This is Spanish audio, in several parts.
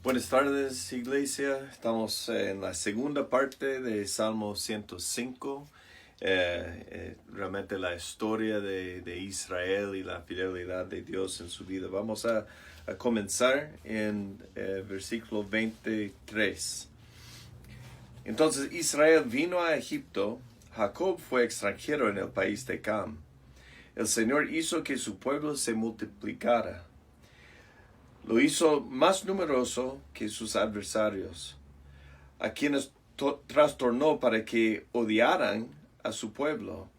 Buenas tardes, iglesia. Estamos en la segunda parte de Salmo 105. Realmente la historia de Israel y la fidelidad de Dios en su vida. Vamos a comenzar en versículo 23. Entonces Israel vino a Egipto. Jacob fue extranjero en el país de Cam. El Señor hizo que su pueblo se multiplicara. Lo hizo más numeroso que sus adversarios, a quienes trastornó para que odiaran a su pueblo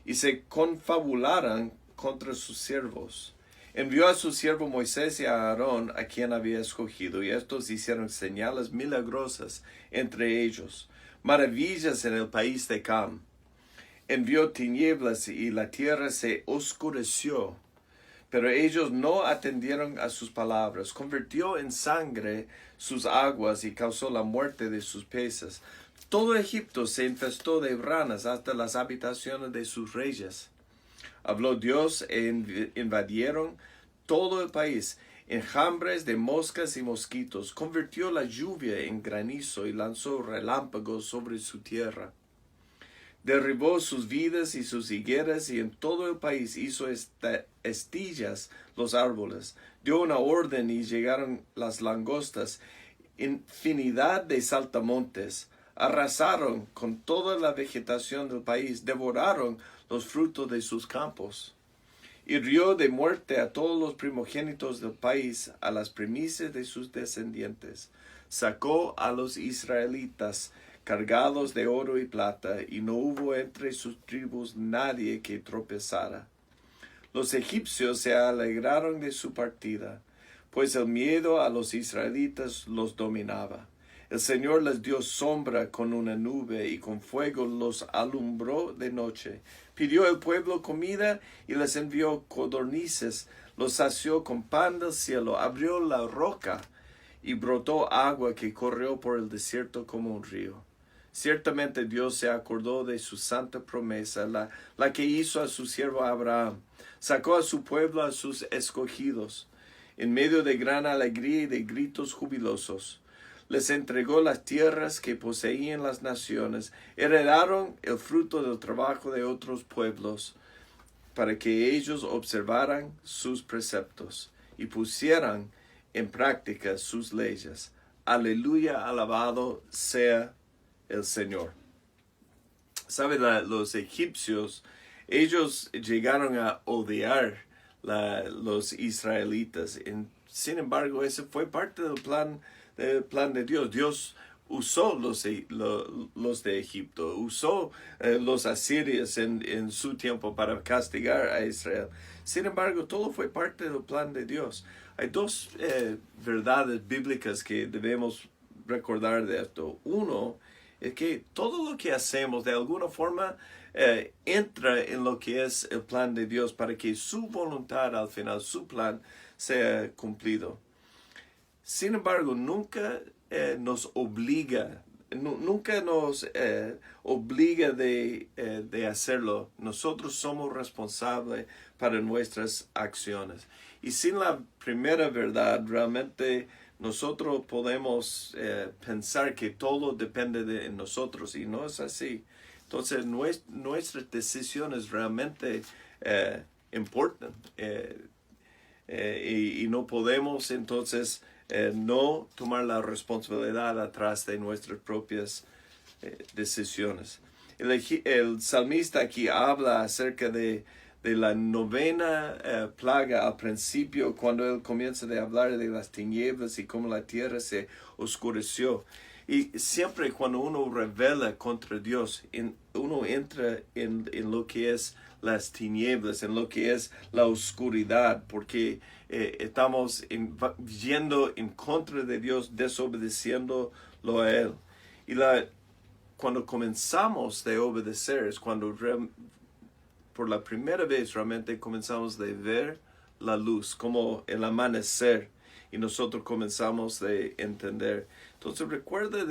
y se confabularan contra sus siervos. Envió a su siervo Moisés y a Aarón, a quien había escogido, y estos hicieron señales milagrosas entre ellos, maravillas en el país de Cam. Envió tinieblas y la tierra se oscureció. Pero ellos no atendieron a sus palabras. Convirtió en sangre sus aguas y causó la muerte de sus peces. Todo Egipto se infestó de ranas hasta las habitaciones de sus reyes. Habló Dios e invadieron todo el país. Enjambres de moscas y mosquitos. Convirtió la lluvia en granizo y lanzó relámpagos sobre su tierra. Derribó sus vides y sus higueras, y en todo el país hizo estillas los árboles. Dio una orden y llegaron las langostas, infinidad de saltamontes. Arrasaron con toda la vegetación del país, devoraron los frutos de sus campos. Hirió de muerte a todos los primogénitos del país, a las primicias de sus descendientes. Sacó a los israelitas cargados de oro y plata, y no hubo entre sus tribus nadie que tropezara. Los egipcios se alegraron de su partida, pues el miedo a los israelitas los dominaba. El Señor les dio sombra con una nube, y con fuego los alumbró de noche. Pidió el pueblo comida, y les envió codornices. Los sació con pan del cielo. Abrió la roca, y brotó agua que corrió por el desierto como un río. Ciertamente Dios se acordó de su santa promesa, la que hizo a su siervo Abraham. Sacó a su pueblo, a sus escogidos, en medio de gran alegría y de gritos jubilosos. Les entregó las tierras que poseían las naciones. Heredaron el fruto del trabajo de otros pueblos, para que ellos observaran sus preceptos y pusieran en práctica sus leyes. Aleluya, alabado sea el Señor. ¿Sabe? Los egipcios, ellos llegaron a odiar los israelitas. Sin embargo, ese fue parte del plan de Dios. Dios usó los de Egipto, usó los asirios en su tiempo para castigar a Israel. Sin embargo, todo fue parte del plan de Dios. Hay dos verdades bíblicas que debemos recordar de esto. Uno es que todo lo que hacemos de alguna forma entra en lo que es el plan de Dios para que su voluntad al final, su plan, sea cumplido. Sin embargo, nunca nos obliga, nunca nos obliga de hacerlo. Nosotros somos responsables para nuestras acciones. Y sin la primera verdad, realmente nosotros podemos pensar que todo depende de nosotros, y no es así. Entonces, nuestras decisiones realmente importan, y no podemos entonces no tomar la responsabilidad atrás de nuestras propias decisiones. El salmista aquí habla acerca de la novena plaga al principio, cuando él comienza a hablar de las tinieblas y cómo la tierra se oscureció. Y siempre cuando uno revela contra Dios, uno entra en lo que es las tinieblas, en lo que es la oscuridad, porque estamos yendo en contra de Dios, desobedeciéndolo a Él. Y cuando comenzamos a obedecer es cuando por la primera vez realmente comenzamos a ver la luz, como el amanecer, y nosotros comenzamos a entender. Entonces recuerda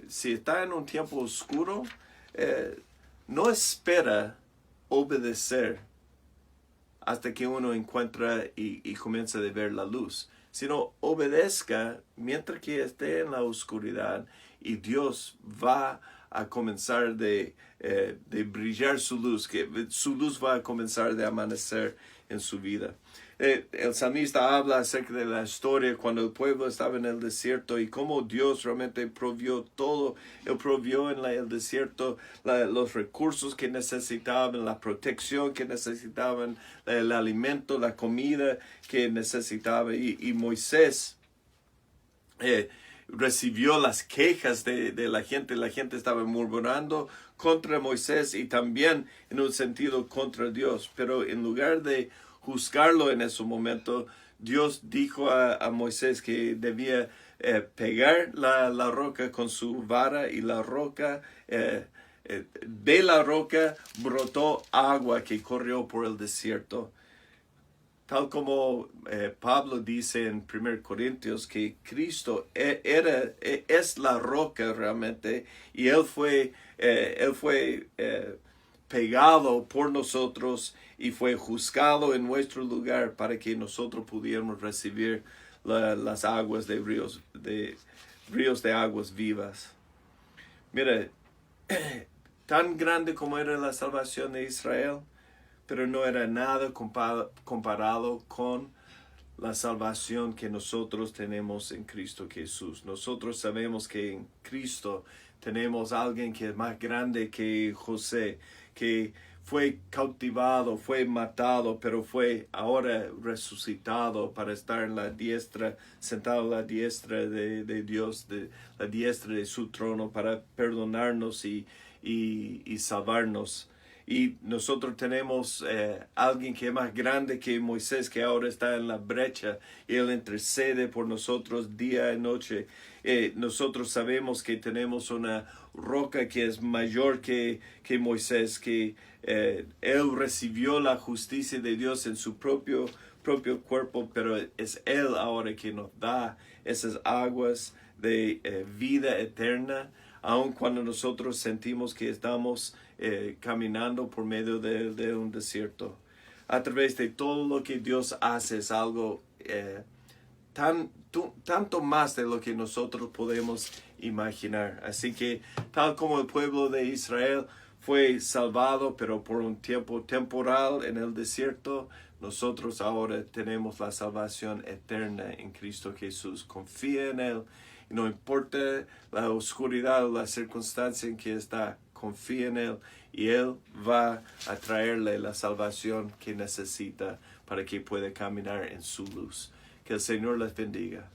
si está en un tiempo oscuro, no espera obedecer hasta que uno encuentra y comienza a ver la luz. sino obedezca mientras que esté en la oscuridad y Dios va a comenzar de brillar su luz, que su luz va a comenzar de amanecer en su vida. El salmista habla acerca de la historia cuando el pueblo estaba en el desierto y cómo Dios realmente provió todo. Él provió en el desierto los recursos que necesitaban, la protección que necesitaban, el alimento, la comida que necesitaban. Y Moisés recibió las quejas de la gente. La gente estaba murmurando contra Moisés y también en un sentido contra Dios. Pero en lugar de juzgarlo en ese momento, Dios dijo a Moisés que debía pegar la roca con su vara y la roca, de la roca brotó agua que corrió por el desierto. Tal como Pablo dice en 1 Corintios que Cristo es la roca realmente y Él fue pegado por nosotros y fue juzgado en nuestro lugar para que nosotros pudiéramos recibir las aguas de ríos de aguas vivas. Mira, tan grande como era la salvación de Israel, pero no era nada comparado con la salvación que nosotros tenemos en Cristo Jesús. Nosotros sabemos que en Cristo tenemos a alguien que es más grande que José, que fue cautivado, fue matado, pero fue ahora resucitado para estar en la diestra, sentado a la diestra de Dios, de la diestra de su trono, para perdonarnos y salvarnos. Y nosotros tenemos alguien que es más grande que Moisés, que ahora está en la brecha y Él intercede por nosotros día y noche. Nosotros sabemos que tenemos una roca que es mayor que Moisés, que Él recibió la justicia de Dios en su propio cuerpo, pero es Él ahora que nos da esas aguas de vida eterna, aun cuando nosotros sentimos que estamos caminando por medio de un desierto. A través de todo lo que Dios hace es algo tanto más de lo que nosotros podemos imaginar. Así que tal como el pueblo de Israel fue salvado, pero por un tiempo temporal en el desierto, nosotros ahora tenemos la salvación eterna en Cristo Jesús. Confía en Él. No importa la oscuridad o la circunstancia en que está, confía en Él y Él va a traerle la salvación que necesita para que pueda caminar en su luz. Que el Señor les bendiga.